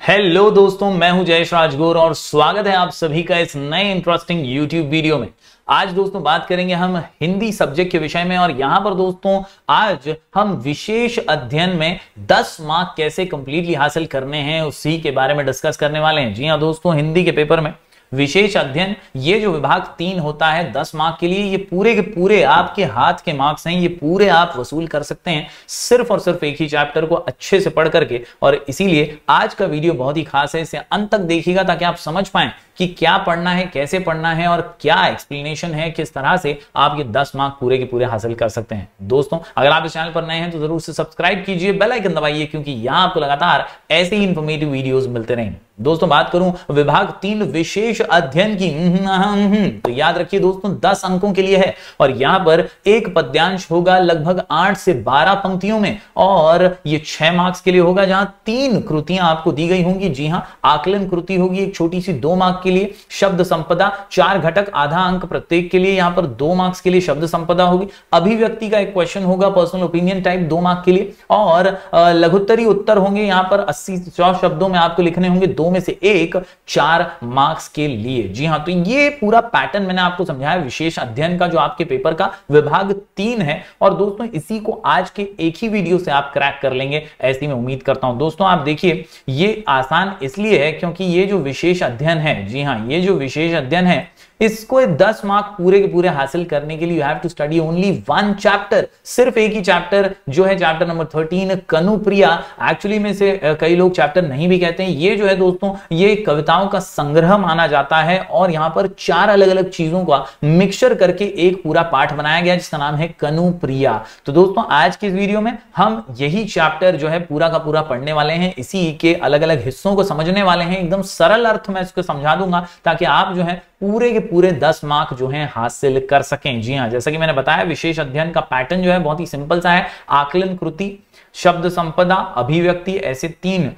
Hello दोस्तों, मैं हूं जयेश राजगोर और स्वागत है आप सभी का इस नए इंटरेस्टिंग यूट्यूब वीडियो में। आज दोस्तों बात करेंगे हम हिंदी सब्जेक्ट के विषय में और यहां पर दोस्तों आज हम विशेष अध्ययन में 10 मार्क कैसे कंप्लीटली हासिल करने हैं उसी के बारे में डिस्कस करने वाले हैं। जी हां दोस्तों, हिंदी के पेपर में विशेष अध्ययन ये जो विभाग 3 होता है 10 मार्क के लिए, ये पूरे के पूरे आपके हाथ के मार्क्स हैं। ये पूरे आप वसूल कर सकते हैं सिर्फ और सिर्फ एक ही चैप्टर को अच्छे से पढ़ करके। और इसीलिए आज का वीडियो बहुत ही खास है, इसे अंत तक देखिएगा ताकि आप समझ पाएं कि क्या पढ़ना है, कैसे पढ़ना है और क्या एक्सप्लेनेशन है, किस तरह से आप ये 10 मार्क पूरे के पूरे हासिल कर सकते हैं। दोस्तों अगर आप इस चैनल पर नए हैं तो जरूर से सब्सक्राइब कीजिए, बेल आइकन दबाइए, क्योंकि यहां आपको लगातार ऐसे ही इंफॉर्मेटिव वीडियोस मिलते रहेंगे। दोस्तों बात करूं विभाग 3 विशेष अध्ययन की, तो याद रखिए दोस्तों 10 अंकों के लिए है और यहां पर एक पद्यांश होगा लगभग 8 से 12 पंक्तियों में और ये 6 मार्क्स के लिए होगा, जहां 3 कृतियां आपको दी गई होंगी। जी हां, आकलन कृति होगी एक छोटी सी 2 मार्क के लिए, शब्द संपदा 4 घटक आधा अंक प्रत्येक के लिए, यहां पर 2 मार्क्स के लिए शब्द संपदा होगी। अभिव्यक्ति का एक क्वेश्चन होगा पर्सनल ओपिनियन टाइप 2 मार्क के लिए और लघुत्तरी उत्तर होंगे यहां पर 80 शब्दों में आपको लिखने होंगे, 2 में से 1 4 मार्क्स के लिए। जी हां, तो ये पूरा पैटर्न मैंने आपको समझाया विशेष अध्ययन का जो आपके पेपर का विभाग 3 है। और दोस्तों इसी को आज के एक ही वीडियो से आप क्रैक कर लेंगे ऐसी मैं उम्मीद करता हूं। दोस्तों आप देखिए ये आसान इसलिए है क्योंकि ये जो विशेष अध्ययन है, जी हां ये जो विशेष अध्ययन है, इसको 10 मार्क पूरे के पूरे हासिल करने के लिए you have to study only 1 chapter, सिर्फ एक ही चैप्टर जो है चैप्टर नंबर 13 कनुप्रिया। एक्चुअली में से कई लोग चैप्टर नहीं भी कहते हैं। ये जो है दोस्तों ये कविताओं का संग्रह माना जाता है और यहां पर 4 अलग अलग चीजों का मिक्सचर करके एक पूरा पाठ बनाया गया जिसका नाम है कनुप्रिया। तो दोस्तों आज के इस वीडियो में हम यही चैप्टर जो है पूरा का पूरा पढ़ने वाले हैं, इसी के अलग अलग हिस्सों को समझने वाले हैं। एकदम सरल अर्थ में इसको समझा दूंगा ताकि आप जो है पूरे के पूरे 10 मार्क जो हैं हासिल कर सकें। जी हां, जैसा कि मैंने बताया विशेष अध्ययन का पैटर्न जो है बहुत ही सिंपल सा है। आकलन कृति, शब्द संपदा, अभिव्यक्ति, ऐसे 3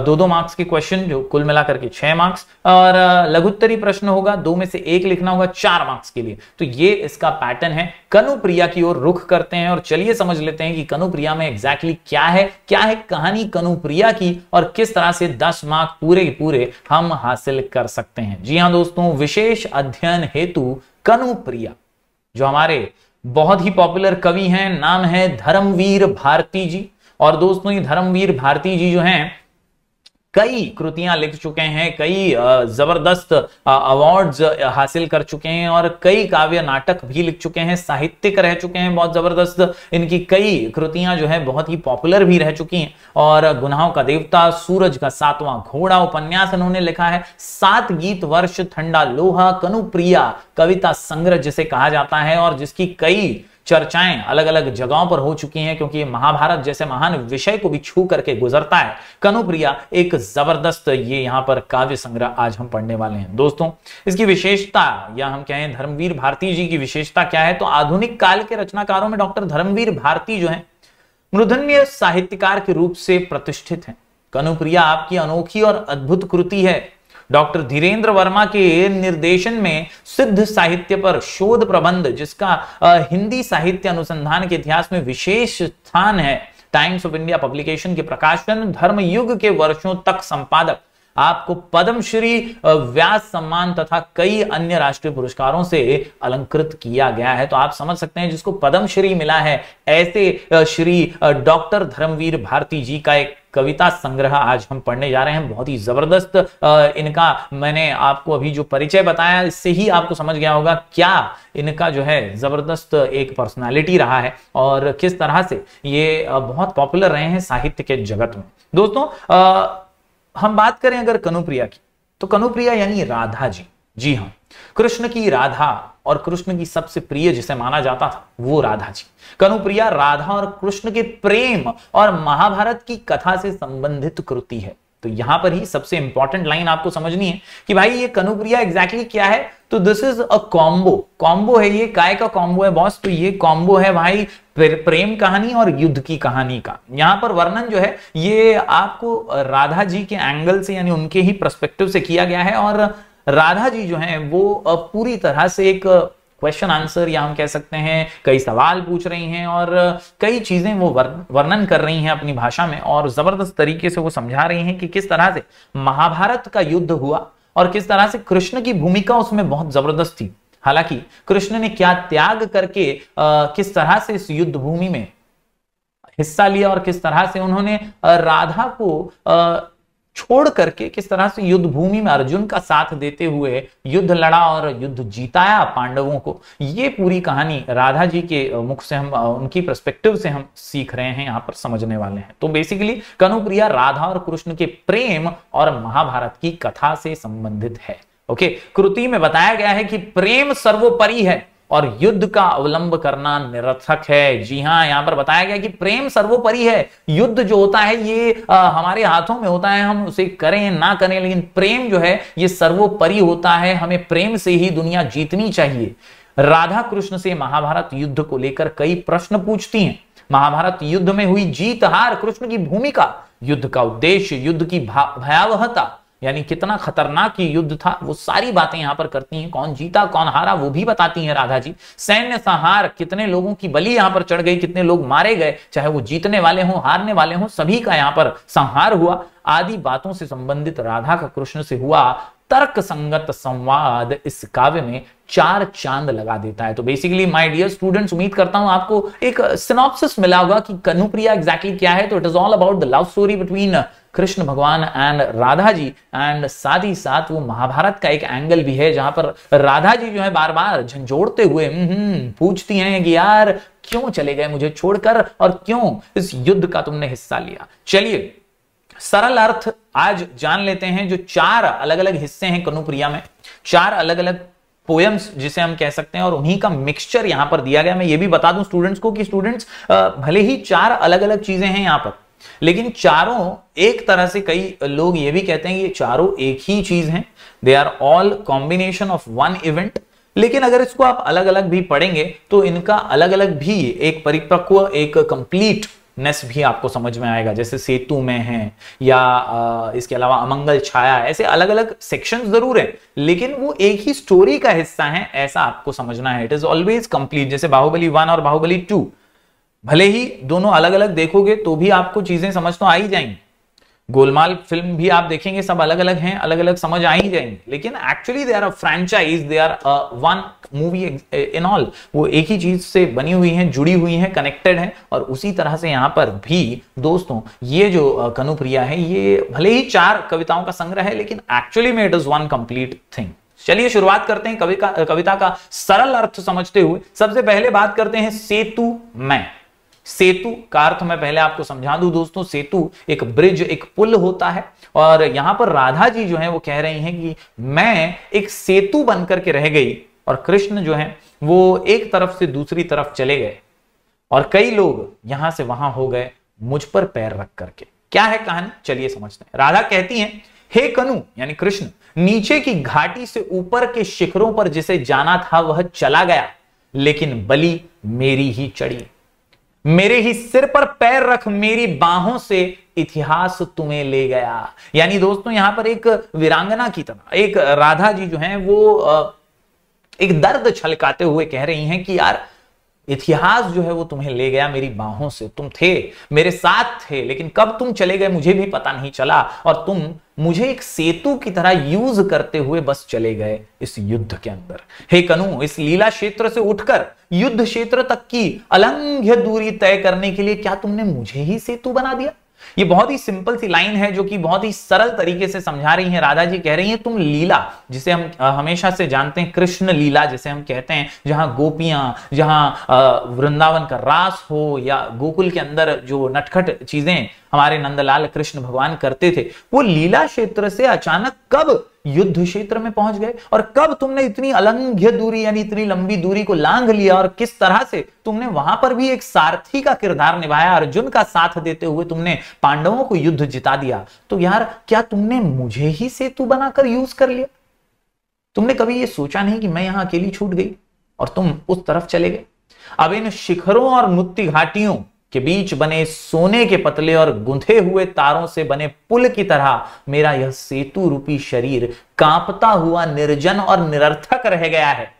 2-2 मार्क्स के क्वेश्चन जो कुल मिलाकर के 6 मार्क्स और लघुत्तरी प्रश्न होगा, 2 में से 1 लिखना होगा 4 मार्क्स के लिए। तो ये इसका पैटर्न है। कनुप्रिया की ओर रुख करते हैं और चलिए समझ लेते हैं कि कनुप्रिया में एग्जैक्टली क्या है कहानी कनुप्रिया की और किस तरह से 10 मार्क पूरे के पूरे हम हासिल कर सकते हैं। जी हां दोस्तों, विशेष अध्ययन हेतु कनुप्रिया जो हमारे बहुत ही पॉपुलर कवि हैं, नाम है धर्मवीर भारती जी। और दोस्तों ये धर्मवीर भारती जी जो हैं कई कृतियां लिख चुके हैं, कई जबरदस्त अवार्ड्स हासिल कर चुके हैं और कई काव्य नाटक भी लिख चुके हैं, साहित्यिक रह चुके हैं बहुत जबरदस्त। इनकी कई कृतियां जो है बहुत ही पॉपुलर भी रह चुकी हैं और गुनाहों का देवता, सूरज का 7वां घोड़ा उपन्यास इन्होंने लिखा है, 7 गीत वर्ष, ठंडा लोहा, कनुप्रिया कविता संग्रह जिसे कहा जाता है और जिसकी कई चर्चाएं अलग अलग जगहों पर हो चुकी हैं क्योंकि महाभारत जैसे महान विषय को भी छू करके गुजरता है। कनुप्रिया एक जबरदस्त ये यहां पर काव्य संग्रह आज हम पढ़ने वाले हैं। दोस्तों इसकी विशेषता या हम कहें धर्मवीर भारती जी की विशेषता क्या है, तो आधुनिक काल के रचनाकारों में डॉक्टर धर्मवीर भारती जो है मूर्धन्य साहित्यकार के रूप से प्रतिष्ठित हैं। कनुप्रिया आपकी अनोखी और अद्भुत कृति है। डॉक्टर धीरेन्द्र वर्मा के निर्देशन में सिद्ध साहित्य पर शोध प्रबंध जिसका हिंदी साहित्य अनुसंधान के इतिहास में विशेष स्थान है, टाइम्स ऑफ इंडिया पब्लिकेशन के प्रकाशन, धर्मयुग के वर्षों तक संपादक, आपको पद्मश्री, व्यास सम्मान तथा कई अन्य राष्ट्रीय पुरस्कारों से अलंकृत किया गया है। तो आप समझ सकते हैं जिसको पद्मश्री मिला है ऐसे श्री डॉक्टर धर्मवीर भारती जी का एक कविता संग्रह आज हम पढ़ने जा रहे हैं। बहुत ही जबरदस्त इनका मैंने आपको अभी जो परिचय बताया इससे ही आपको समझ गया होगा क्या इनका जो है जबरदस्त एक पर्सनालिटी रहा है और किस तरह से ये बहुत पॉपुलर रहे हैं साहित्य के जगत में। दोस्तों हम बात करें अगर कनुप्रिया की, तो कनुप्रिया यानी राधा जी। जी हां, कृष्ण की राधा और कृष्ण की सबसे प्रिय जिसे माना जाता था वो राधा जी। कनुप्रिया राधा और कृष्ण के प्रेम और महाभारत की कथा से संबंधित कृति है। तो यहां पर ही सबसे इंपॉर्टेंट लाइन आपको समझनी है कि भाई ये कनुप्रिया एग्जैक्टली क्या है, तो दिस इज अ कॉम्बो है। ये काय का कॉम्बो है बॉस, तो ये कॉम्बो है भाई प्रेम कहानी और युद्ध की कहानी का। यहां पर वर्णन जो है ये आपको राधा जी के एंगल से यानी उनके ही पर्सपेक्टिव से किया गया है और राधा जी जो है वो पूरी तरह से एक क्वेश्चन आंसर, या हम कह सकते हैं कई सवाल पूछ रही हैं और कई चीजें वो वर्णन कर रही हैं अपनी भाषा में, और जबरदस्त तरीके से वो समझा रही हैं कि किस तरह से महाभारत का युद्ध हुआ और किस तरह से कृष्ण की भूमिका उसमें बहुत जबरदस्त थी। हालांकि कृष्ण ने क्या त्याग करके किस तरह से इस युद्ध भूमि में हिस्सा लिया और किस तरह से उन्होंने राधा को छोड़ करके किस तरह से युद्ध भूमि में अर्जुन का साथ देते हुए युद्ध लड़ा और युद्ध जीताया पांडवों को, ये पूरी कहानी राधा जी के मुख से हम उनकी पर्सपेक्टिव से हम सीख रहे हैं, यहां पर समझने वाले हैं। तो बेसिकली कनुप्रिया राधा और कृष्ण के प्रेम और महाभारत की कथा से संबंधित है। ओके, कृति में बताया गया है कि प्रेम सर्वोपरि है और युद्ध का अवलंब करना निरर्थक है। जी हां, यहां पर बताया गया कि प्रेम सर्वोपरि है। युद्ध जो होता है ये हमारे हाथों में होता है, हम उसे करें ना करें, लेकिन प्रेम जो है ये सर्वोपरि होता है। हमें प्रेम से ही दुनिया जीतनी चाहिए। राधा कृष्ण से महाभारत युद्ध को लेकर कई प्रश्न पूछती हैं। महाभारत युद्ध में हुई जीत हार, कृष्ण की भूमिका, युद्ध का उद्देश्य, युद्ध की भयावहता, यानी कितना खतरनाक ये युद्ध था, वो सारी बातें यहां पर करती हैं। कौन जीता कौन हारा वो भी बताती हैं राधा जी। सैन्य संहार, कितने लोगों की बलि यहां पर चढ़ गई, कितने लोग मारे गए, चाहे वो जीतने वाले हों हारने वाले हों, सभी का यहां पर संहार हुआ, आदि बातों से संबंधित राधा का कृष्ण से हुआ तर्क संगत संवाद इस काव्य में 4 चांद लगा देता है। तो बेसिकली माय डियर स्टूडेंट्स, उम्मीद करता हूं आपको एक सिनॉप्सिस मिला होगा कि कनुप्रिया एग्जैक्टली क्या है। तो it is all about the love story between Krishna भगवान एंड राधा जी, एंड साथ ही साथ वो महाभारत का एक एंगल भी है जहां पर राधा जी जो है बार बार झंझोड़ते हुए पूछती हैं कि यार क्यों चले गए मुझे छोड़कर और क्यों इस युद्ध का तुमने हिस्सा लिया। चलिए सरल अर्थ आज जान लेते हैं। जो 4 अलग अलग हिस्से हैं कनुप्रिया में, 4 अलग अलग पोएम्स जिसे हम कह सकते हैं, और उन्हीं का मिक्सचर यहां पर दिया गया। मैं ये भी बता दूं स्टूडेंट्स को कि स्टूडेंट्स भले ही 4 अलग अलग चीजें हैं यहां पर, लेकिन चारों एक तरह से, कई लोग ये भी कहते हैं कि ये चारों एक ही चीज हैं, they are all combination of one event. लेकिन अगर इसको आप अलग अलग भी पढ़ेंगे तो इनका अलग अलग भी एक परिपक्व, एक कंप्लीटनेस भी आपको समझ में आएगा। जैसे सेतु में है या इसके अलावा अमंगल छाया, ऐसे अलग अलग सेक्शंस जरूर है लेकिन वो एक ही स्टोरी का हिस्सा है, ऐसा आपको समझना है। It is always complete. जैसे बाहुबली 1 और बाहुबली 2, भले ही दोनों अलग अलग देखोगे तो भी आपको चीजें समझ तो आ ही जाएंगी। गोलमाल फिल्म भी आप देखेंगे, सब अलग अलग हैं, अलग अलग समझ आ ही जाएंगे, लेकिन actually they are a franchise, they are one movie in all. वो एक ही चीज से बनी हुई हैं, जुड़ी हुई हैं, कनेक्टेड हैं। और उसी तरह से यहां पर भी दोस्तों ये जो कनुप्रिया है ये भले ही 4 कविताओं का संग्रह है, लेकिन एक्चुअली में it is one complete thing. चलिए शुरुआत करते हैं कविता का सरल अर्थ समझते हुए। सबसे पहले बात करते हैं सेतु में। सेतु का अर्थ मैं पहले आपको समझा दूं दोस्तों। सेतु एक ब्रिज, एक पुल होता है, और यहां पर राधा जी जो है वो कह रही हैं कि मैं एक सेतु बनकर के रह गई और कृष्ण जो है वो एक तरफ से दूसरी तरफ चले गए और कई लोग यहां से वहां हो गए मुझ पर पैर रख करके। क्या है कहानी, चलिए समझते हैं। राधा कहती हैं, हे कनु यानी कृष्ण, नीचे की घाटी से ऊपर के शिखरों पर जिसे जाना था वह चला गया, लेकिन बलि मेरी ही चढ़ी। मेरे ही सिर पर पैर रख मेरी बाहों से इतिहास तुम्हें ले गया। यानी दोस्तों यहां पर एक वीरांगना की तरह एक राधा जी जो हैं वो एक दर्द छलकाते हुए कह रही हैं कि यार इतिहास जो है वो तुम्हें ले गया मेरी बाहों से। तुम थे, मेरे साथ थे, लेकिन कब तुम चले गए मुझे भी पता नहीं चला, और तुम मुझे एक सेतु की तरह यूज करते हुए बस चले गए इस युद्ध के अंदर। हे कनु, इस लीला क्षेत्र से उठकर युद्ध क्षेत्र तक की अलंघ्य दूरी तय करने के लिए क्या तुमने मुझे ही सेतु बना दिया? ये बहुत ही सिंपल सी लाइन है जो कि बहुत ही सरल तरीके से समझा रही हैं राधा जी। कह रही हैं तुम लीला, जिसे हम हमेशा से जानते हैं कृष्ण लीला जिसे हम कहते हैं, जहां गोपियां, जहां वृंदावन का रास हो या गोकुल के अंदर जो नटखट चीजें हमारे नंदलाल कृष्ण भगवान करते थे, वो लीला क्षेत्र से अचानक कब युद्ध क्षेत्र में पहुंच गए, और कब तुमने इतनी अलंघ्य दूरी यानी इतनी लंबी दूरी को लांघ लिया, और किस तरह से तुमने वहां पर भी एक सारथी का किरदार निभाया, अर्जुन का साथ देते हुए तुमने पांडवों को युद्ध जिता दिया। तो यार क्या तुमने मुझे ही सेतु बनाकर यूज कर लिया? तुमने कभी ये सोचा नहीं कि मैं यहां अकेली छूट गई और तुम उस तरफ चले गए? अब इन शिखरों और मुक्ति घाटियों के बीच बने सोने के पतले और गुंथे हुए तारों से बने पुल की तरह मेरा यह सेतु रूपी शरीर कांपता हुआ निर्जन और निरर्थक रह गया है।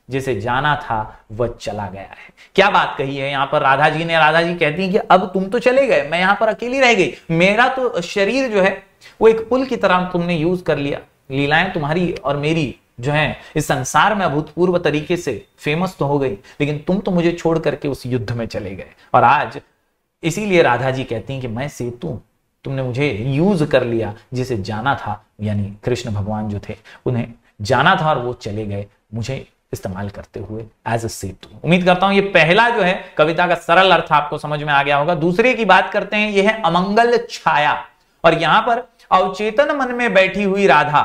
जिसे जाना था वह चला गया है। क्या बात कही है यहां पर राधा जी ने। राधा जी कहती हैं कि अब तुम तो चले गए, मैं यहां पर अकेली रह गई, मेरा तो शरीर जो है वो एक पुल की तरह तुमने यूज कर लिया। लीलाएं तुम्हारी और मेरी जो है इस संसार में अभूतपूर्व तरीके से फेमस तो हो गई, लेकिन तुम तो मुझे छोड़ करके उस युद्ध में चले गए। और आज इसीलिए राधा जी कहती हैं कि मैं सेतु, तुमने मुझे यूज कर लिया, जिसे जाना था, यानी कृष्ण भगवान जो थे उन्हें जाना था और वो चले गए, मुझे इस्तेमाल करते हुए एज अ सेतु। उम्मीद करता हूं ये पहला जो है कविता का सरल अर्थ आपको समझ में आ गया होगा। दूसरे की बात करते हैं, यह है अमंगल छाया। और यहां पर अवचेतन मन में बैठी हुई राधा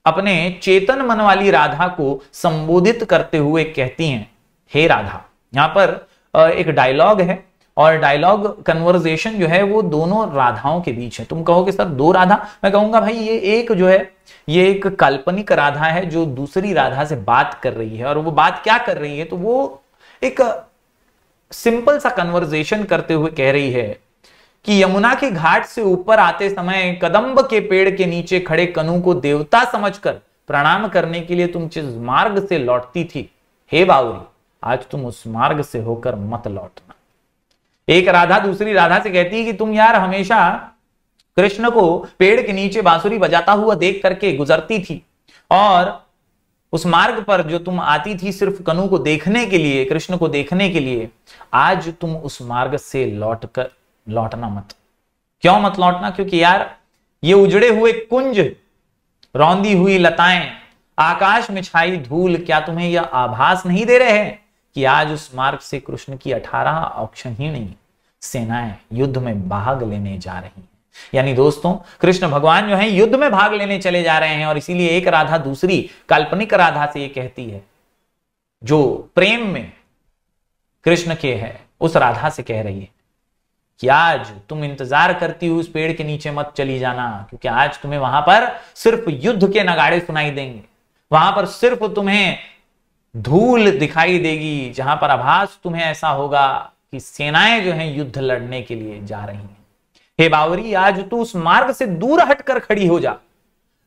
अपने चेतन मन वाली राधा को संबोधित करते हुए कहती हैं, हे राधा। यहां पर एक डायलॉग है और डायलॉग कन्वर्सेशन जो है वो दोनों राधाओं के बीच है। तुम कहोगे सर दो राधा, मैं कहूंगा भाई ये एक जो है ये एक काल्पनिक राधा है जो दूसरी राधा से बात कर रही है। और वो बात क्या कर रही है, तो वो एक सिंपल सा कन्वर्सेशन करते हुए कह रही है कि यमुना के घाट से ऊपर आते समय कदम्ब के पेड़ के नीचे खड़े कनु को देवता समझकर प्रणाम करने के लिए तुम जिस मार्ग से लौटती थी, हे बावरी, आज तुम उस मार्ग से होकर मत लौटना। एक राधा दूसरी राधा से कहती है कि तुम यार हमेशा कृष्ण को पेड़ के नीचे बांसुरी बजाता हुआ देख करके गुजरती थी, और उस मार्ग पर जो तुम आती थी सिर्फ कनु को देखने के लिए, कृष्ण को देखने के लिए, आज तुम उस मार्ग से लौटना मत। क्यों मत लौटना? क्योंकि यार ये उजड़े हुए कुंज, रौंदी हुई लताएं, आकाश में छाई धूल, क्या तुम्हें यह आभास नहीं दे रहे हैं कि आज उस मार्ग से कृष्ण की 18 औक्षहीणी सेनाएं युद्ध में भाग लेने जा रही हैं। यानी दोस्तों कृष्ण भगवान जो है युद्ध में भाग लेने चले जा रहे हैं। और इसीलिए एक राधा दूसरी काल्पनिक राधा से ये कहती है, जो प्रेम में कृष्ण के है, उस राधा से कह रही है कि आज तुम इंतजार करती हुई उस पेड़ के नीचे मत चली जाना, क्योंकि आज तुम्हें वहां पर सिर्फ युद्ध के नगाड़े सुनाई देंगे, वहां पर सिर्फ तुम्हें धूल दिखाई देगी, जहां पर आभास तुम्हें ऐसा होगा कि सेनाएं जो हैं युद्ध लड़ने के लिए जा रही हैं। हे बावरी, आज तू उस मार्ग से दूर हटकर खड़ी हो जा,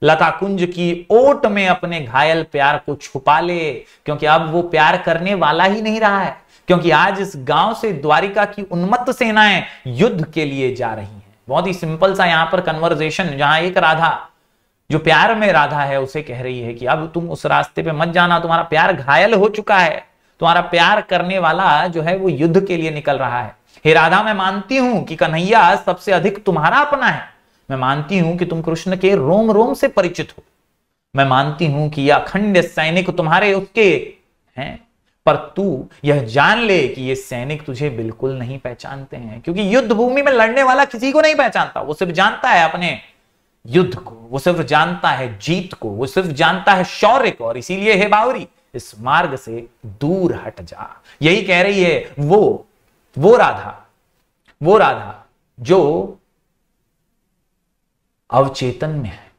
लता कुंज की ओट में अपने घायल प्यार को छुपा ले, क्योंकि अब वो प्यार करने वाला ही नहीं रहा है, क्योंकि आज इस गांव से द्वारिका की उन्मत्त सेनाएं युद्ध के लिए जा रही हैं। बहुत ही सिंपल सा यहां पर कन्वर्सेशन, जहां एक राधा जो प्यार में राधा है उसे कह रही है कि अब तुम उस रास्ते पे मत जाना, तुम्हारा प्यार घायल हो चुका है, तुम्हारा प्यार करने वाला जो है वो युद्ध के लिए निकल रहा है। हे राधा, मैं मानती हूं कि कन्हैया सबसे अधिक तुम्हारा अपना है, मैं मानती हूं कि तुम कृष्ण के रोम रोम से परिचित हो, मैं मानती हूं कि यह अखंड सैनिक तुम्हारे उसके हैं, पर तू यह जान ले कि ये सैनिक तुझे बिल्कुल नहीं पहचानते हैं, क्योंकि युद्ध भूमि में लड़ने वाला किसी को नहीं पहचानता। वो सिर्फ जानता है अपने युद्ध को, वो सिर्फ जानता है जीत को, वो सिर्फ जानता है शौर्य को। और इसीलिए हे बावरी, इस मार्ग से दूर हट जा। यही कह रही है वो राधा जो अवचेतन में है,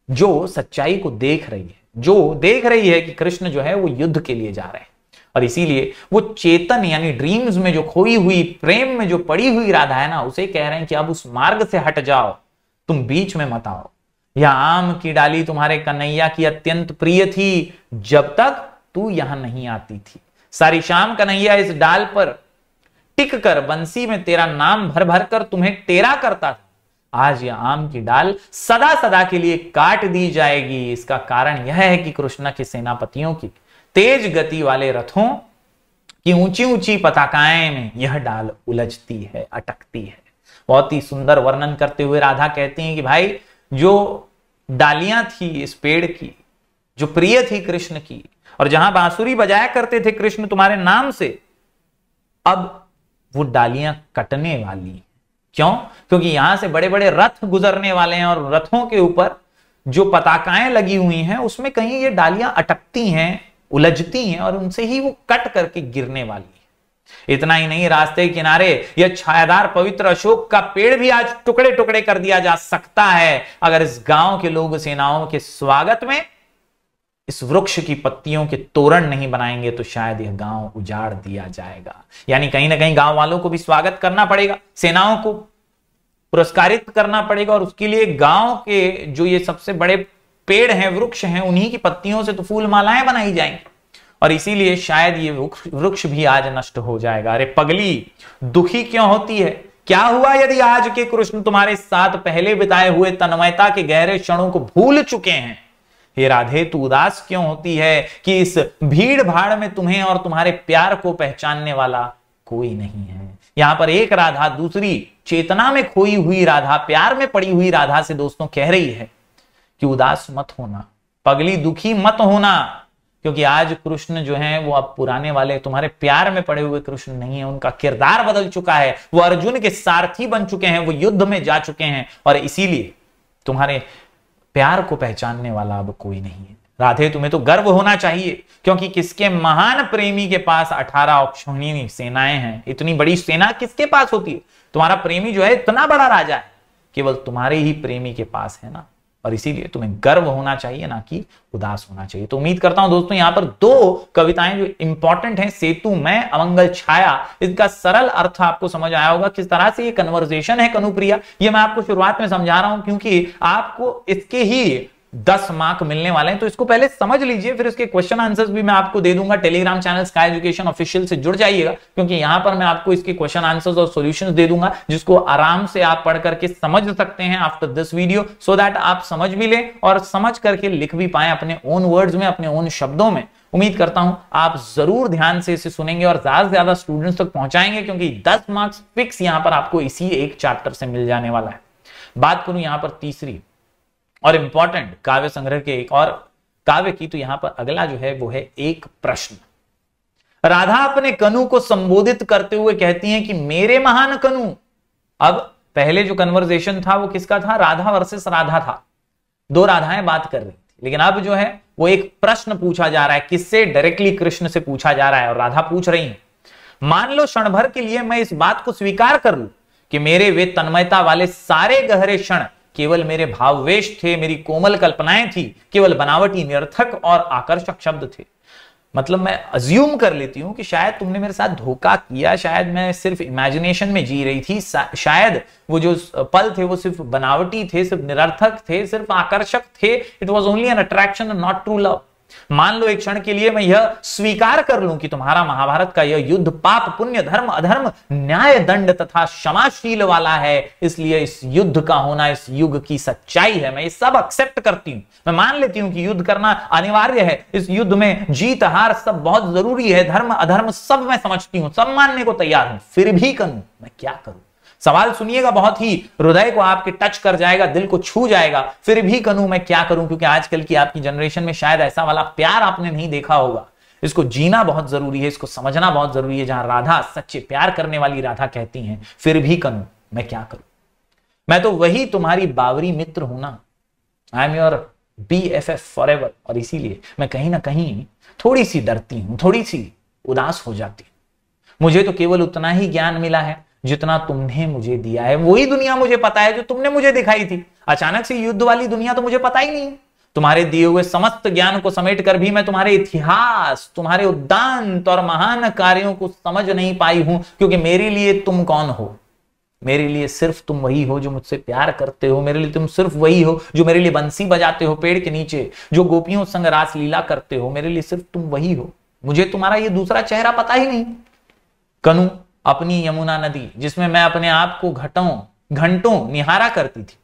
जो सच्चाई को देख रही है, जो देख रही है कि कृष्ण जो है वो युद्ध के लिए जा रहे हैं। और इसीलिए वो चेतन यानी ड्रीम्स में जो खोई हुई, प्रेम में जो पड़ी हुई राधा है ना, उसे कह रहे हैं कि अब उस मार्ग से हट जाओ, तुम बीच में मत आओ। यह आम की डाली तुम्हारे कन्हैया की अत्यंत प्रिय थी, जब तक तू यहां नहीं आती थी। सारी शाम कन्हैया इस डाल पर टिक कर बंसी में तेरा नाम भर भर कर तुम्हें टेरा करता था। आज यह आम की डाल सदा सदा के लिए काट दी जाएगी। इसका कारण यह है कि कृष्ण के सेनापतियों की तेज गति वाले रथों की ऊंची ऊंची पताकाएं में यह डाल उलझती है, अटकती है। बहुत ही सुंदर वर्णन करते हुए राधा कहती हैं कि भाई, जो डालियां थी इस पेड़ की, जो प्रिय थी कृष्ण की, और जहां बांसुरी बजाया करते थे कृष्ण तुम्हारे नाम से, अब वो डालियां कटने वाली। क्यों? क्योंकि यहां से बड़े बड़े रथ गुजरने वाले हैं, और रथों के ऊपर जो पताकाएं लगी हुई हैं उसमें कहीं ये डालियां अटकती हैं, उलझती हैं, और उनसे ही वो कट करके गिरने वाली है। इतना ही नहीं, रास्ते के किनारे यह छायादार पवित्र अशोक का पेड़ भी आज टुकड़े टुकड़े कर दिया जा सकता है, अगर इस गांव के लोग सेनाओं के स्वागत में इस वृक्ष की पत्तियों के तोरण नहीं बनाएंगे तो शायद यह गांव उजाड़ दिया जाएगा। यानी कहीं ना कहीं गांव वालों को भी स्वागत करना पड़ेगा, सेनाओं को पुरस्कारित करना पड़ेगा, और उसके लिए गांव के जो ये सबसे बड़े पेड़ हैं, वृक्ष हैं, उन्हीं की पत्तियों से तो फूल मालाएं बनाई जाएंगी। और इसीलिए शायद ये वृक्ष भी आज नष्ट हो जाएगा। अरे पगली, दुखी क्यों होती है? क्या हुआ यदि आज के कृष्ण तुम्हारे साथ पहले बिताए हुए तन्मयता के गहरे क्षणों को भूल चुके हैं? हे राधे, तू उदास क्यों होती है कि इस भीड़ भाड़ में तुम्हें और तुम्हारे प्यार को पहचानने वाला कोई नहीं है। यहां पर एक राधा दूसरी चेतना में खोई हुई राधा, प्यार में पड़ी हुई राधा से दोस्तों कह रही है कि उदास मत होना, पगली दुखी मत होना, क्योंकि आज कृष्ण जो हैं वो अब पुराने वाले तुम्हारे प्यार में पड़े हुए कृष्ण नहीं है। उनका किरदार बदल चुका है, वो अर्जुन के सारथी बन चुके हैं, वो युद्ध में जा चुके हैं, और इसीलिए तुम्हारे प्यार को पहचानने वाला अब कोई नहीं है। राधे, तुम्हें तो गर्व होना चाहिए, क्योंकि किसके महान प्रेमी के पास 18 अक्षौहिणी सेनाएं हैं। इतनी बड़ी सेना किसके पास होती है? तुम्हारा प्रेमी जो है इतना बड़ा राजा है, केवल तुम्हारे ही प्रेमी के पास है ना, और इसीलिए तुम्हें गर्व होना चाहिए, ना कि उदास होना चाहिए। तो उम्मीद करता हूं दोस्तों यहां पर दो कविताएं जो इंपॉर्टेंट हैं, सेतु में अमंगल छाया, इसका सरल अर्थ आपको समझ आया होगा। किस तरह से ये कन्वर्सेशन है कनुप्रिया, ये मैं आपको शुरुआत में समझा रहा हूं, क्योंकि आपको इसके ही 10 मार्क मिलने वाले हैं, तो इसको पहले समझ लीजिए, फिर इसके क्वेश्चन आंसर्स भी मैं आपको दे दूंगा। Telegram channel sky education official से जुड़ जाइएगा, क्योंकि यहां पर मैं आपको इसके क्वेश्चन आंसर्स और सॉल्यूशंस दे दूंगा, जिसको आराम से आप पढ़ करके समझ सकते हैं after this video, so that आप समझ भी लें और समझ करके लिख भी पाए अपने ओन वर्ड्स में, अपने ओन शब्दों में। उम्मीद करता हूं आप जरूर ध्यान से इसे सुनेंगे और ज्यादा से ज्यादा स्टूडेंट्स तक पहुंचाएंगे, क्योंकि 10 मार्क्स फिक्स यहां पर आपको इसी एक चैप्टर से मिल जाने वाला है। बात करूं यहां पर तीसरी और इंपॉर्टेंट काव्य संग्रह के एक और काव्य की, तो यहां पर अगला जो है वो है एक प्रश्न। राधा अपने कनु को संबोधित करते हुए कहती हैं कि मेरे महान कनु। अब पहले जो कन्वर्सेशन था वो किसका था? राधा वर्सेस राधा था, दो राधाएं बात कर रही थी, लेकिन अब जो है वो एक प्रश्न पूछा जा रहा है। किससे? डायरेक्टली कृष्ण से पूछा जा रहा है, और राधा पूछ रही है, मान लो क्षण भर के लिए मैं इस बात को स्वीकार कर लूं कि मेरे वे तन्मयता वाले सारे गहरे क्षण केवल मेरे भाववेश थे, मेरी कोमल कल्पनाएं थी, केवल बनावटी निरर्थक और आकर्षक शब्द थे। मतलब मैं अज्यूम कर लेती हूं कि शायद तुमने मेरे साथ धोखा किया, शायद मैं सिर्फ इमेजिनेशन में जी रही थी, शायद वो जो पल थे वो सिर्फ बनावटी थे, सिर्फ निरर्थक थे, सिर्फ आकर्षक थे। It was only an attraction, not true love. मान लो एक क्षण के लिए मैं यह स्वीकार कर लूं कि तुम्हारा महाभारत का यह युद्ध पाप पुण्य धर्म अधर्म न्याय दंड तथा क्षमाशील वाला है, इसलिए इस युद्ध का होना इस युग की सच्चाई है। मैं ये सब एक्सेप्ट करती हूं, मैं मान लेती हूं कि युद्ध करना अनिवार्य है, इस युद्ध में जीत हार सब बहुत जरूरी है, धर्म अधर्म सब मैं समझती हूं, सब मानने को तैयार हूं, फिर भी करूं मैं क्या करूं? सवाल सुनिएगा, बहुत ही हृदय को आपके टच कर जाएगा, दिल को छू जाएगा। फिर भी करूं मैं क्या करूं? क्योंकि आजकल की आपकी जनरेशन में शायद ऐसा वाला प्यार आपने नहीं देखा होगा। इसको जीना बहुत जरूरी है, इसको समझना बहुत जरूरी है, जहां राधा सच्चे प्यार करने वाली राधा कहती हैं, फिर भी करूं मैं क्या करूं? मैं तो वही तुम्हारी बावरी मित्र हूं ना, I am your BFF forever. और इसीलिए मैं कहीं ना कहीं थोड़ी सी डरती हूं, थोड़ी सी उदास हो जाती हूं। मुझे तो केवल उतना ही ज्ञान मिला है जितना तुमने मुझे दिया है, वही दुनिया मुझे पता है जो तुमने मुझे दिखाई थी। अचानक से युद्ध वाली दुनिया तो मुझे पता ही नहीं। तुम्हारे दिए हुए समस्त ज्ञान को समेट कर भी मैं तुम्हारे इतिहास, तुम्हारे उद्दांत और महान कार्यों को समझ नहीं पाई हूं, क्योंकि मेरे लिए तुम कौन हो? मेरे लिए सिर्फ तुम वही हो जो मुझसे प्यार करते हो, मेरे लिए तुम सिर्फ वही हो जो मेरे लिए बंसी बजाते हो पेड़ के नीचे, जो गोपियों संग रासलीला करते हो, मेरे लिए सिर्फ तुम वही हो। मुझे तुम्हारा ये दूसरा चेहरा पता ही नहीं। कनु, अपनी यमुना नदी जिसमें मैं अपने आप को घंटों निहारा करती थी,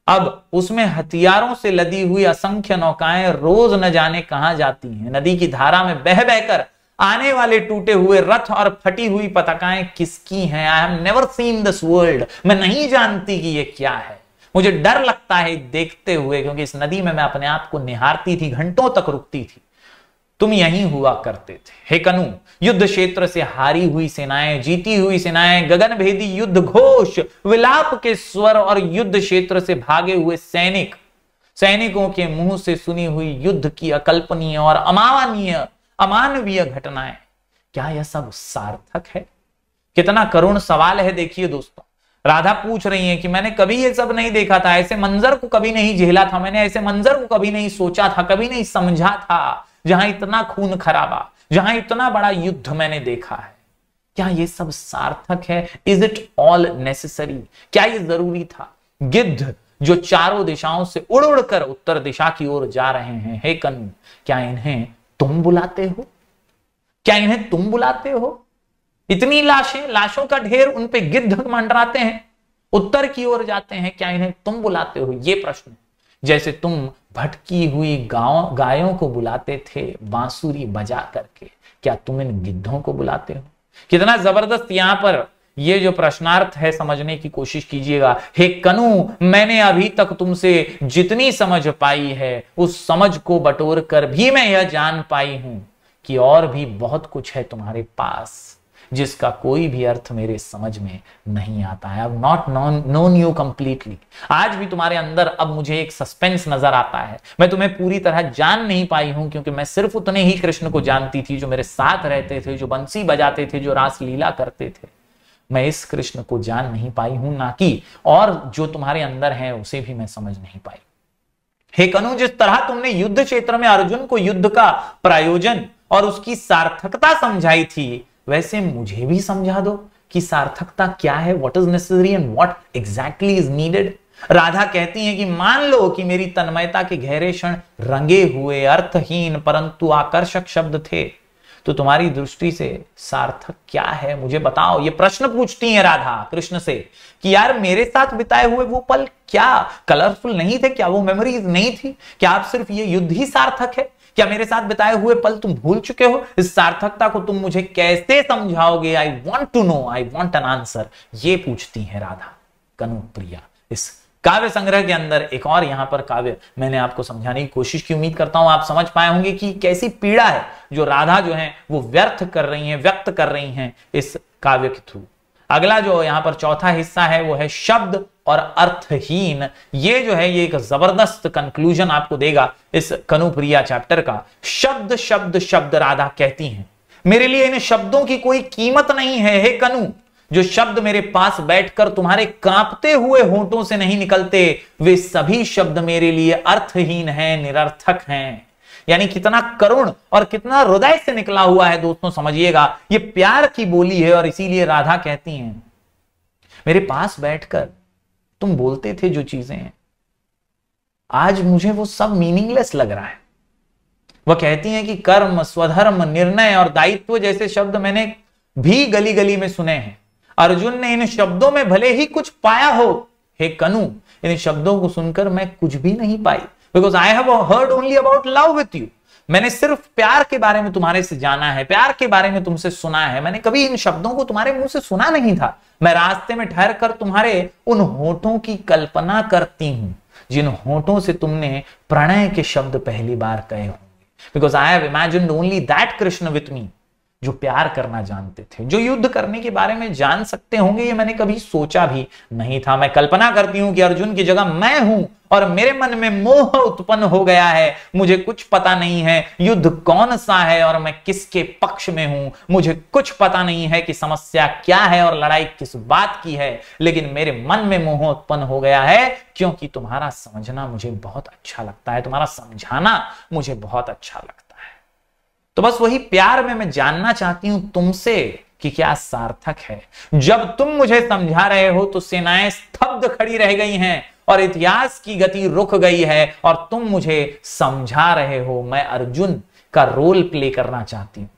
अब उसमें हथियारों से लदी हुई असंख्य नौकाएं रोज न जाने कहां जाती हैं। नदी की धारा में बह बहकर आने वाले टूटे हुए रथ और फटी हुई पताकाएं किसकी हैं? I have never seen this world. मैं नहीं जानती कि ये क्या है। मुझे डर लगता है देखते हुए, क्योंकि इस नदी में मैं अपने आप को निहारती थी, घंटों तक रुकती थी। तुम यहीं हुआ करते थे। हे कनु, युद्ध क्षेत्र से हारी हुई सेनाएं, जीती हुई सेनाएं, गगन भेदी युद्ध घोष, विलाप के स्वर और युद्ध क्षेत्र से भागे हुए सैनिकों के मुंह से सुनी हुई युद्ध की अकल्पनीय और अमानवीय घटनाएं, क्या यह सब सार्थक है? कितना करुण सवाल है। देखिए दोस्तों, राधा पूछ रही है कि मैंने कभी ये सब नहीं देखा था, ऐसे मंजर को कभी नहीं झेला था, मैंने ऐसे मंजर को कभी नहीं सोचा था, कभी नहीं समझा था, जहां इतना खून खराबा, जहां इतना बड़ा युद्ध मैंने देखा है। क्या ये सब सार्थक है? Is it all necessary? क्या ये जरूरी था? गिद्ध जो चारों दिशाओं से उड़ उड़ कर उत्तर दिशा की ओर जा रहे हैं, हे कनु, क्या इन्हें तुम बुलाते हो? क्या इन्हें तुम बुलाते हो? इतनी लाशें, लाशों का ढेर, उन पे गिद्ध मंडराते हैं, उत्तर की ओर जाते हैं, क्या इन्हें तुम बुलाते हो? ये प्रश्न है। जैसे तुम भटकी हुई गायों को बुलाते थे बांसुरी बजा करके, क्या तुम इन गिद्धों को बुलाते हो? कितना जबरदस्त यहां पर ये जो प्रश्नार्थ है, समझने की कोशिश कीजिएगा। हे कनु, मैंने अभी तक तुमसे जितनी समझ पाई है उस समझ को बटोर कर भी मैं यह जान पाई हूं कि और भी बहुत कुछ है तुम्हारे पास जिसका कोई भी अर्थ मेरे समझ में नहीं आता है। I have not known you completely. आज भी तुम्हारे अंदर अब मुझे एक सस्पेंस नजर आता है। मैं तुम्हें पूरी तरह जान नहीं पाई हूं, क्योंकि मैं सिर्फ उतने ही कृष्ण को जानती थी जो मेरे साथ रहते थे, जो बंसी बजाते थे, जो रास लीला करते थे। मैं इस कृष्ण को जान नहीं पाई हूं, ना कि और जो तुम्हारे अंदर है उसे भी मैं समझ नहीं पाई। हे कनु, जिस तरह तुमने युद्ध क्षेत्र में अर्जुन को युद्ध का प्रयोजन और उसकी सार्थकता समझाई थी, वैसे मुझे भी समझा दो कि सार्थकता क्या है, what is necessary and what exactly is needed. Radha कहती हैं कि मान लो कि मेरी तन्मयता के गहरे क्षण रंगे हुए, अर्थहीन परंतु आकर्षक शब्द थे, तो तुम्हारी दृष्टि से सार्थक क्या है, मुझे बताओ। ये प्रश्न पूछती हैं राधा कृष्ण से कि यार मेरे साथ बिताए हुए वो पल क्या कलरफुल नहीं थे? क्या वो मेमोरीज नहीं थी? क्या आप सिर्फ ये युद्ध ही सार्थक है? क्या मेरे साथ बिताए हुए पल तुम भूल चुके हो? इस सार्थकता को तुम मुझे कैसे समझाओगे? I want to know, I want an answer. ये पूछती है राधा कनु प्रिया। इस काव्य संग्रह के अंदर एक और यहां पर काव्य मैंने आपको समझाने की कोशिश की। उम्मीद करता हूं आप समझ पाए होंगे कि कैसी पीड़ा है जो राधा जो है वो व्यक्त कर रही हैं इस काव्य के थ्रू। अगला जो यहां पर चौथा हिस्सा है वो है शब्द और अर्थहीन। ये जो है ये एक जबरदस्त कंक्लूजन आपको देगा इस कनुप्रिया चैप्टर का। शब्द शब्द शब्द राधा कहती हैं, मेरे लिए इन शब्दों की कोई कीमत नहीं है। हे कनु, जो शब्द मेरे पास बैठकर तुम्हारे कांपते हुए होंठों से नहीं निकलते, वे सभी शब्द मेरे लिए अर्थहीन हैं, निरर्थक हैं। यानी कितना करुण और कितना हृदय से निकला हुआ है दोस्तों, समझिएगा। ये प्यार की बोली है और इसीलिए राधा कहती हैं, मेरे पास बैठकर तुम बोलते थे जो चीजें, आज मुझे वो सब मीनिंगलेस लग रहा है। वह कहती हैं कि कर्म, स्वधर्म, निर्णय और दायित्व जैसे शब्द मैंने भी गली गली में सुने हैं। अर्जुन ने इन शब्दों में भले ही कुछ पाया हो, हे कनु, इन शब्दों को सुनकर मैं कुछ भी नहीं पाई। Because I have heard only about love with you. मैंने सिर्फ प्यार के बारे में तुम्हारे से जाना है, प्यार के बारे में तुमसे सुना है। मैंने कभी इन शब्दों को तुम्हारे मुंह से सुना नहीं था। मैं रास्ते में ठहर कर तुम्हारे उन होठों की कल्पना करती हूं जिन होठों से तुमने प्रणय के शब्द पहली बार कहे होंगे। Because I have imagined only that Krishna with me, जो प्यार करना जानते थे, जो युद्ध करने के बारे में जान सकते होंगे, ये मैंने कभी सोचा भी नहीं था। मैं कल्पना करती हूं कि अर्जुन की जगह मैं हूं और मेरे मन में मोह उत्पन्न हो गया है। मुझे कुछ पता नहीं है युद्ध कौन सा है और मैं किसके पक्ष में हूं। मुझे कुछ पता नहीं है कि समस्या क्या है और लड़ाई किस बात की है, लेकिन मेरे मन में मोह उत्पन्न हो गया है क्योंकि तुम्हारा समझना मुझे बहुत अच्छा लगता है, तुम्हारा समझाना मुझे बहुत अच्छा लगता है। तो बस वही प्यार में मैं जानना चाहती हूं तुमसे कि क्या सार्थक है। जब तुम मुझे समझा रहे हो तो सेनाएं स्तब्ध खड़ी रह गई हैं और इतिहास की गति रुक गई है और तुम मुझे समझा रहे हो। मैं अर्जुन का रोल प्ले करना चाहती हूं।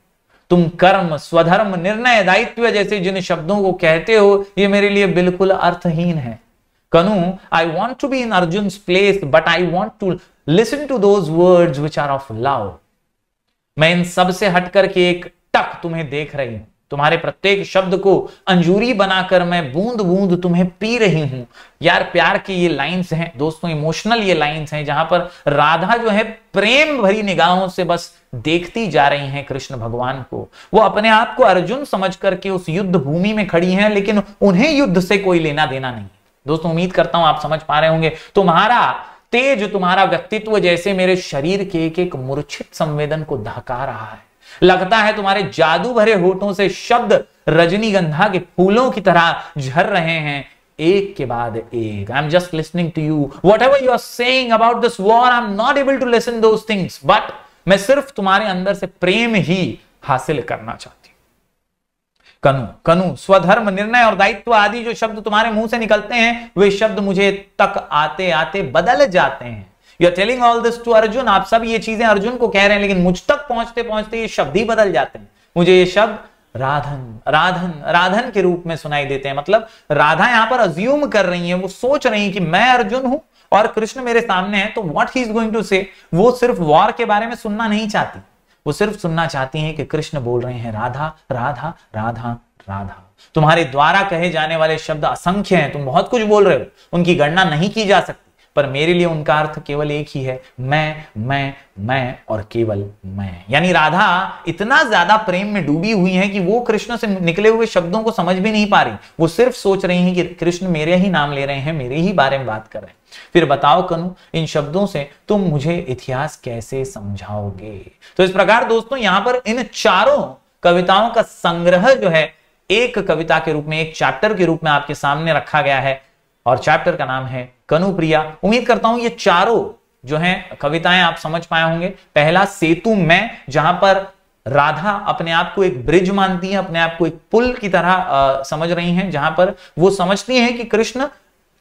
तुम कर्म, स्वधर्म, निर्णय, दायित्व जैसे जिन शब्दों को कहते हो, ये मेरे लिए बिल्कुल अर्थहीन है। Kanu, I want to be in Arjun place, but I want to listen to those words which are of love. मैं इन सब से हटकर के एक टक तुम्हें देख रही हूं। तुम्हारे प्रत्येक शब्द को अंजूरी बनाकर मैं बूंद बूंद तुम्हें पी रही हूं। यार प्यार की ये लाइंस हैं दोस्तों, इमोशनल ये लाइंस हैं जहां पर राधा जो है प्रेम भरी निगाहों से बस देखती जा रही हैं कृष्ण भगवान को। वो अपने आप को अर्जुन समझ करके उस युद्ध भूमि में खड़ी हैं, लेकिन उन्हें युद्ध से कोई लेना देना नहीं। दोस्तों उम्मीद करता हूं आप समझ पा रहे होंगे। तुम्हारा तेज, तुम्हारा व्यक्तित्व जैसे मेरे शरीर के एक एक मूर्छित संवेदन को दहका रहा है। लगता है तुम्हारे जादू भरे होठों से शब्द रजनीगंधा के फूलों की तरह झर रहे हैं, एक के बाद एक। I am just listening to you, whatever you are saying about this war, I am not able to listen those things, but मैं सिर्फ तुम्हारे अंदर से प्रेम ही हासिल करना चाहती हूं। कनु, कनु, स्वधर्म, निर्णय और दायित्व आदि जो शब्द तुम्हारे मुंह से निकलते हैं, वे शब्द मुझे तक आते आते बदल जाते हैं। You are telling all this to Arjun, आप सब ये चीजें अर्जुन को कह रहे हैं, लेकिन मुझ तक पहुंचते पहुंचते ये शब्द ही बदल जाते हैं। मुझे ये शब्द राधन राधन राधन के रूप में सुनाई देते हैं। मतलब राधा यहां पर अज्यूम कर रही है, वो सोच रही है कि मैं अर्जुन हूं और कृष्ण मेरे सामने है, तो what he is going to say, वो सिर्फ वॉर के बारे में सुनना नहीं चाहती, वो सिर्फ सुनना चाहती हैं कि कृष्ण बोल रहे हैं राधा राधा राधा राधा। तुम्हारे द्वारा कहे जाने वाले शब्द असंख्य हैं, तुम बहुत कुछ बोल रहे हो, उनकी गणना नहीं की जा सकती, पर मेरे लिए उनका अर्थ केवल एक ही है, मैं और केवल मैं। यानी राधा इतना ज्यादा प्रेम में डूबी हुई है कि वो कृष्ण से निकले हुए शब्दों को समझ भी नहीं पा रही, वो सिर्फ सोच रही है कि कृष्ण मेरे ही नाम ले रहे हैं, मेरे ही बारे में बात कर रहे हैं। फिर बताओ कनु, इन शब्दों से तुम मुझे इतिहास कैसे समझाओगे। तो इस प्रकार दोस्तों यहां पर इन चारों कविताओं का संग्रह जो है एक कविता के रूप में, एक चैप्टर के रूप में आपके सामने रखा गया है, और चैप्टर का नाम है कनुप्रिया। उम्मीद करता हूं ये चारों जो हैं कविताएं आप समझ पाए होंगे। पहला सेतु मैं, जहां पर राधा अपने आप को एक ब्रिज मानती है, अपने आप को एक पुल की तरह समझ रही हैं, जहां पर वो समझती हैं कि कृष्ण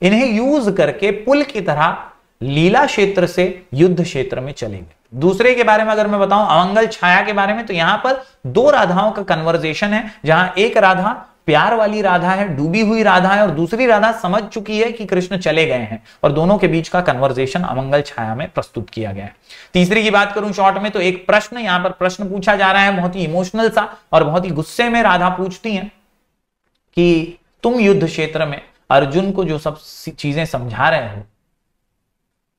इन्हें यूज करके पुल की तरह लीला क्षेत्र से युद्ध क्षेत्र में चलेंगे। दूसरे के बारे में अगर मैं बताऊं अमंगल छाया के बारे में, तो यहां पर दो राधाओं का कन्वर्सेशन है, जहां एक राधा प्यार वाली राधा है, डूबी हुई राधा है, और दूसरी राधा समझ चुकी है कि कृष्ण चले गए हैं, और दोनों के बीच का कन्वर्सेशन अमंगल छाया में प्रस्तुत किया गया है। तीसरी की बात करूं शॉर्ट में, तो एक प्रश्न, यहां पर प्रश्न पूछा जा रहा है, बहुत ही इमोशनल सा और बहुत ही गुस्से में राधा पूछती हैं कि तुम युद्ध क्षेत्र में अर्जुन को जो सब चीजें समझा रहे हो,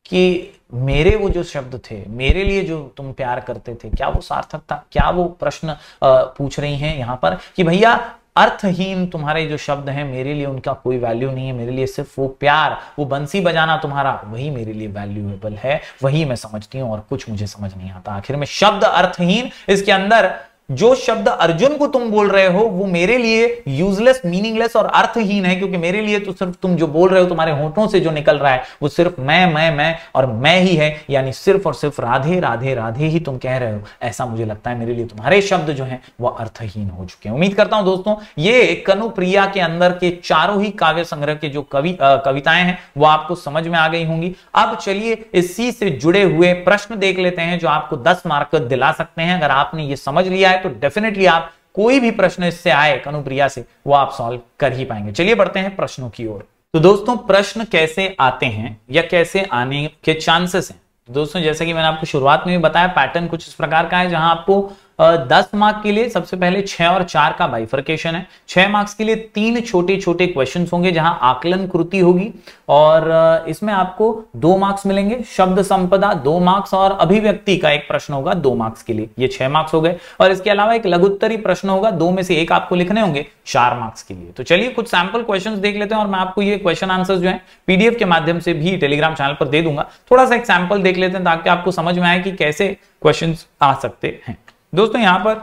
कि मेरे वो जो शब्द थे, मेरे लिए जो तुम प्यार करते थे, क्या वो सार्थक था? क्या वो प्रश्न पूछ रही हैं यहां पर कि भैया अर्थहीन तुम्हारे जो शब्द हैं, मेरे लिए उनका कोई वैल्यू नहीं है, मेरे लिए सिर्फ वो प्यार, वो बंसी बजाना तुम्हारा, वही मेरे लिए वैल्यूएबल है, वही मैं समझती हूं, और कुछ मुझे समझ नहीं आता। आखिर में शब्द अर्थहीन, इसके अंदर जो शब्द अर्जुन को तुम बोल रहे हो वो मेरे लिए यूजलेस, मीनिंगलेस और अर्थहीन है, क्योंकि मेरे लिए तो सिर्फ तुम जो बोल रहे हो, तुम्हारे होठों से जो निकल रहा है वो सिर्फ मैं और मैं ही है, यानी सिर्फ और सिर्फ राधे राधे राधे ही तुम कह रहे हो। ऐसा मुझे लगता है, मेरे लिए तुम्हारे शब्द जो हैं वो अर्थहीन हो चुके हैं। उम्मीद करता हूं दोस्तों ये कनुप्रिया के अंदर के चारों ही काव्य संग्रह के जो कविताएं हैं वो आपको समझ में आ गई होंगी। अब चलिए इसी से जुड़े हुए प्रश्न देख लेते हैं जो आपको 10 मार्क दिला सकते हैं। अगर आपने ये समझ लिया तो डेफिनेटली आप कोई भी प्रश्न इससे आए कनुप्रिया से, वो आप सॉल्व कर ही पाएंगे। चलिए बढ़ते हैं प्रश्नों की ओर। तो दोस्तों प्रश्न कैसे आते हैं या कैसे आने के चांसेस हैं, दोस्तों जैसे कि मैंने आपको शुरुआत में भी बताया, पैटर्न कुछ इस प्रकार का है, जहां आपको 10 मार्क के लिए सबसे पहले 6 और 4 का बाइफर्केशन है। 6 मार्क्स के लिए 3 छोटे छोटे क्वेश्चंस होंगे जहां आकलन कृति होगी, और इसमें आपको 2 मार्क्स मिलेंगे। शब्द संपदा 2 मार्क्स, और अभिव्यक्ति का एक प्रश्न होगा 2 मार्क्स के लिए, ये 6 मार्क्स हो गए। और इसके अलावा एक लघुत्तरी प्रश्न होगा, 2 में से 1 आपको लिखने होंगे 4 मार्क्स के लिए। तो चलिए कुछ सैंपल क्वेश्चंस देख लेते हैं, और मैं आपको ये क्वेश्चन आंसर्स जो है पीडीएफ के माध्यम से भी टेलीग्राम चैनल पर दे दूंगा। थोड़ा सा एक सैंपल देख लेते हैं ताकि आपको समझ में आए कि कैसे क्वेश्चंस आ सकते हैं। दोस्तों यहां पर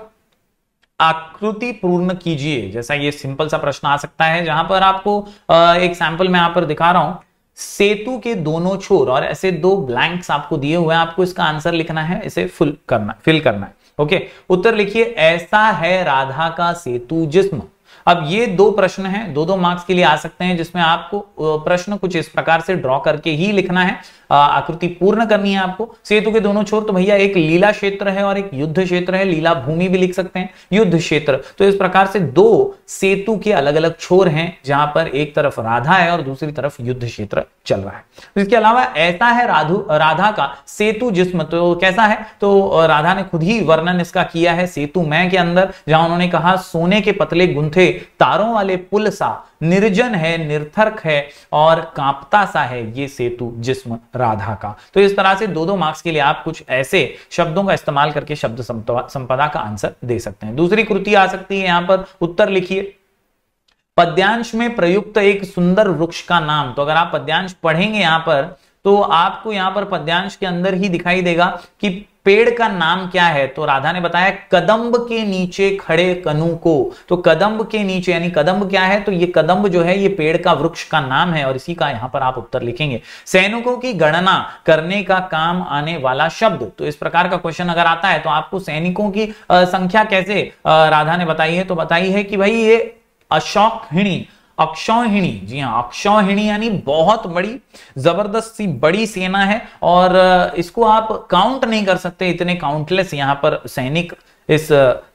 आकृति पूर्ण कीजिए, जैसा ये सिंपल सा प्रश्न आ सकता है, जहां पर आपको एक सैंपल मैं यहां पर दिखा रहा हूं, सेतु के दोनों छोर, और ऐसे 2 ब्लैंक्स आपको दिए हुए हैं, आपको इसका आंसर लिखना है, इसे फिल करना है। ओके, उत्तर लिखिए, ऐसा है राधा का सेतु जिस्म। अब ये 2 प्रश्न हैं, 2-2 मार्क्स के लिए आ सकते हैं, जिसमें आपको प्रश्न कुछ इस प्रकार से ड्रॉ करके ही लिखना है, आकृति पूर्ण करनी है आपको। सेतु के दोनों छोर, तो भैया एक लीला क्षेत्र है और एक युद्ध क्षेत्र है, लीला भूमि भी लिख सकते हैं, युद्ध क्षेत्र। तो इस प्रकार से 2 सेतु के अलग अलग छोर हैं, जहां पर एक तरफ राधा है और दूसरी तरफ युद्ध क्षेत्र चल रहा है। इसके अलावा ऐसा है राधा का सेतु जिस्म, तो कैसा है, तो राधा ने खुद ही वर्णन इसका किया है सेतु मैं के अंदर, जहां उन्होंने कहा सोने के पतले गुंथे तारों वाले पुल सा, निर्जन है, निर्थक है और कांपता सा है ये सेतु जिस्म राधा का। तो इस तरह से 2-2 मार्क्स के लिए आप कुछ ऐसे शब्दों का इस्तेमाल करके शब्द संपदा का आंसर दे सकते हैं। दूसरी कृति आ सकती है, यहां पर उत्तर लिखिए, पद्यांश में प्रयुक्त एक सुंदर वृक्ष का नाम। तो अगर आप पद्यांश पढ़ेंगे यहां पर, तो आपको यहां पर पद्यांश के अंदर ही दिखाई देगा कि पेड़ का नाम क्या है। तो राधा ने बताया कदम्ब के नीचे खड़े कनु को। तो कदम्ब के नीचे यानी कदम्ब क्या है, तो ये कदम्ब जो है ये पेड़ का वृक्ष का नाम है, और इसी का यहां पर आप उत्तर लिखेंगे। सैनिकों की गणना करने का काम आने वाला शब्द। तो इस प्रकार का क्वेश्चन अगर आता है तो आपको सैनिकों की संख्या कैसे राधा ने बताई है, तो बताई है कि भाई ये अक्षौहिणी, जी हाँ, अक्षौहिणी यानी बहुत बड़ी जबरदस्त सी बड़ी सेना है, और इसको आप काउंट नहीं कर सकते, इतने काउंटलेस यहाँ पर सैनिक इस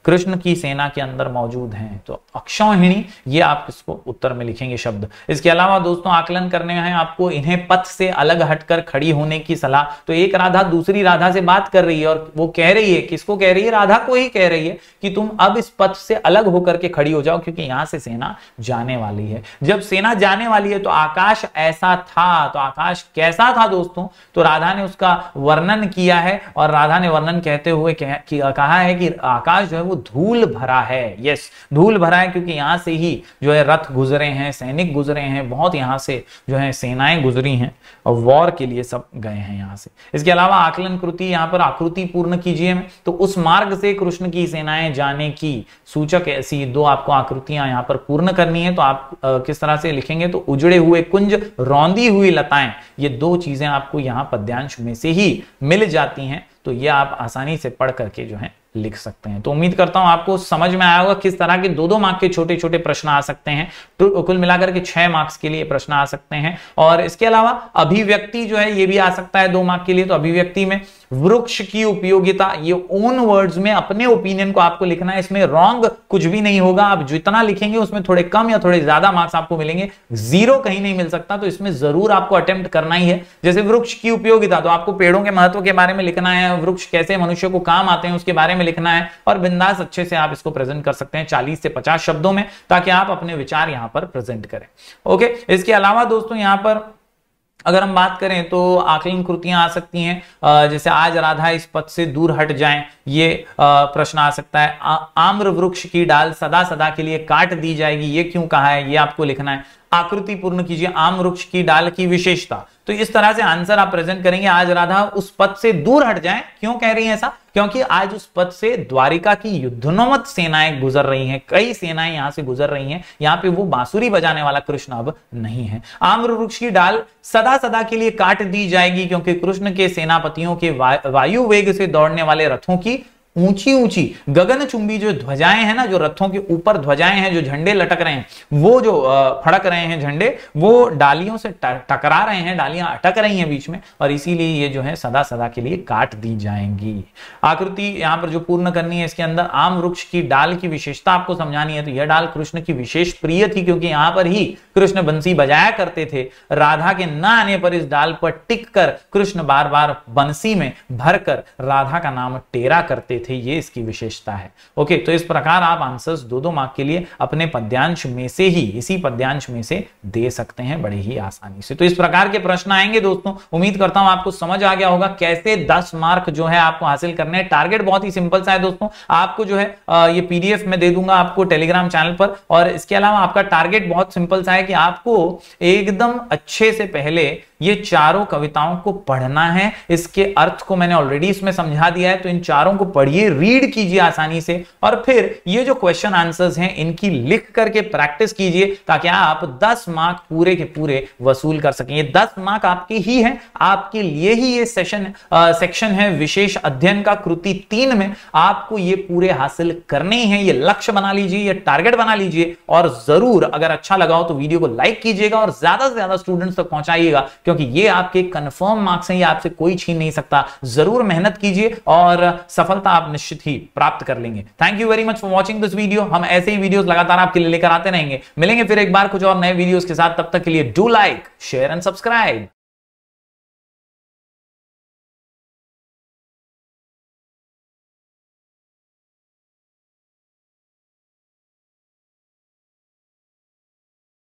कृष्ण की सेना के अंदर मौजूद हैं। तो अक्षौहिणी ये आप इसको उत्तर में लिखेंगे शब्द। इसके अलावा दोस्तों आकलन करने हैं आपको, इन्हें पथ से अलग हटकर खड़ी होने की सलाह। तो एक राधा दूसरी राधा से बात कर रही है और वो कह रही है, किसको कह रही है? राधा को ही कह रही है कि तुम अब इस पथ से अलग होकर के खड़ी हो जाओ, क्योंकि यहां से सेना जाने वाली है। जब सेना जाने वाली है तो आकाश ऐसा था, तो आकाश कैसा था दोस्तों? तो राधा ने उसका वर्णन किया है और राधा ने वर्णन कहते हुए कहा है कि आकाश जो है वो धूल भरा है। यस, धूल भरा है, क्योंकि यहां से ही जो है रथ गुजरे हैं, सैनिक गुजरे हैं, बहुत यहां से जो है सेनाएं गुजरी हैं और वॉर के लिए सब गए हैं यहां से। इसके अलावा आकलन कृति, यहां पर आकृति पूर्ण कीजिए। तो उस मार्ग से कृष्ण की सेनाएं जाने की सूचक ऐसी दो आपको आकृतियां यहां पर पूर्ण करनी है। तो आप किस तरह से लिखेंगे? तो उजड़े हुए कुंज, रौंदी हुई लताएं, ये दो चीजें आपको यहां पद्यांश में से ही मिल जाती हैं। तो ये आप आसानी से पढ़ करके जो है लिख सकते हैं। तो उम्मीद करता हूं आपको समझ में आया होगा किस तरह के 2-2 मार्क्स के छोटे छोटे प्रश्न आ सकते हैं। तो कुल मिलाकर के 6 मार्क्स के लिए प्रश्न आ सकते हैं। और इसके अलावा अभिव्यक्ति जो है ये भी आ सकता है 2 मार्क्स के लिए। तो अभिव्यक्ति में वृक्ष की उपयोगिता, ये ओन वर्ड्स में अपने ओपिनियन को आपको लिखना है, इसमें रॉन्ग कुछ भी नहीं होगा। आप जितना लिखेंगे उसमें थोड़े कम या थोड़े ज्यादा मार्क्स आपको मिलेंगे, 0 कहीं नहीं मिल सकता। तो इसमें जरूर आपको अटेम्प्ट करना ही है। जैसे वृक्ष की उपयोगिता, तो आपको पेड़ों के महत्व के बारे में लिखना है, वृक्ष कैसे मनुष्य को काम आते हैं उसके बारे में लिखना है, और बिंदास अच्छे से आप इसको प्रेजेंट कर सकते हैं 40 से 50 शब्दों में, ताकि आप अपने विचार यहां पर प्रेजेंट करें। ओके, इसके अलावा दोस्तों यहां पर अगर हम बात करें तो आकलन कृतियां आ सकती हैं, जैसे आज राधा इस पथ से दूर हट जाएं, ये प्रश्न आ सकता है। आम्र वृक्ष की डाल सदा सदा के लिए काट दी जाएगी, ये क्यों कहा है, ये आपको लिखना है। आकृति पूर्ण कीजिए, आम वृक्ष की डाल की विशेषता। तो इस तरह से आंसर आप प्रेजेंट करेंगे। आज राधा उस पथ से दूर हट जाएं, क्यों कह रही है ऐसा? क्योंकि आज उस पथ से द्वारिका की युद्धोन्मत्त सेनाएं गुजर रही हैं, कई सेनाएं यहां से गुजर रही हैं। यहां पे वो बांसुरी बजाने वाला कृष्ण अब नहीं है। आम्र वृक्ष की डाल सदा सदा के लिए काट दी जाएगी, क्योंकि कृष्ण के सेनापतियों के वायु वेग से दौड़ने वाले रथों की ऊंची ऊंची गगनचुंबी जो ध्वजाएं हैं ना, जो रथों के ऊपर ध्वजाएं हैं, जो झंडे लटक रहे हैं, वो जो फड़क रहे हैं झंडे, वो डालियों से टकरा रहे हैं, डालियां अटक रही हैं बीच में, और इसीलिए ये जो है सदा सदा के लिए काट दी जाएंगी। आकृति यहां पर जो पूर्ण करनी है, इसके अंदर आम वृक्ष की डाल की विशेषता आपको समझानी है। तो यह डाल कृष्ण की विशेष प्रिय थी, क्योंकि यहां पर ही कृष्ण बंसी बजाया करते थे। राधा के न आने पर इस डाल पर टिक कर कृष्ण बार बार बंसी में भरकर राधा का नाम टेरा करते थे, ये इसकी विशेषता है। ओके, तो इस प्रकार आप आंसर्स 2-2 मार्क के लिए अपने पद्यांश में से ही, इसी पद्यांश में से दे सकते हैं बड़े ही आसानी से। तो इस प्रकार के प्रश्न आएंगे दोस्तों। उम्मीद करता हूं आपको समझ आ गया होगा कैसे 10 मार्क जो है आपको हासिल करने हैं। टारगेट बहुत ही सिंपल सा है दोस्तों, आपको जो है ये पीडीएफ में दे दूंगा आपको टेलीग्राम चैनल पर। और इसके अलावा आपका टारगेट बहुत सिंपल सा है कि आपको एकदम अच्छे से पहले ये चारों कविताओं को पढ़ना है। इसके अर्थ को मैंने ऑलरेडी इसमें समझा दिया है, तो इन चारों को पढ़िए, रीड कीजिए आसानी से, और फिर ये जो क्वेश्चन आंसर्स हैं इनकी लिख करके प्रैक्टिस कीजिए, ताकि आप 10 मार्क पूरे के पूरे वसूल कर सकें। ये 10 मार्क आपके ही हैं, आपके लिए ही ये सेक्शन है विशेष अध्ययन का कृति 3 में। आपको ये पूरे हासिल करने हैं, ये लक्ष्य बना लीजिए, ये टारगेट बना लीजिए, और जरूर अगर अच्छा लगा हो तो वीडियो को लाइक कीजिएगा और ज्यादा से ज्यादा स्टूडेंट्स तक पहुंचाइएगा, क्योंकि ये आपके कंफर्म मार्क्स हैं, ये आपसे कोई छीन नहीं सकता। जरूर मेहनत कीजिए और सफलता आप निश्चित ही प्राप्त कर लेंगे। Thank you very much for watching this video. हम ऐसे ही वीडियोस लगातार आपके लिए लेकर आते रहेंगे। मिलेंगे फिर एक बार कुछ और नए वीडियोस के साथ, तब तक के लिए do like, share and subscribe.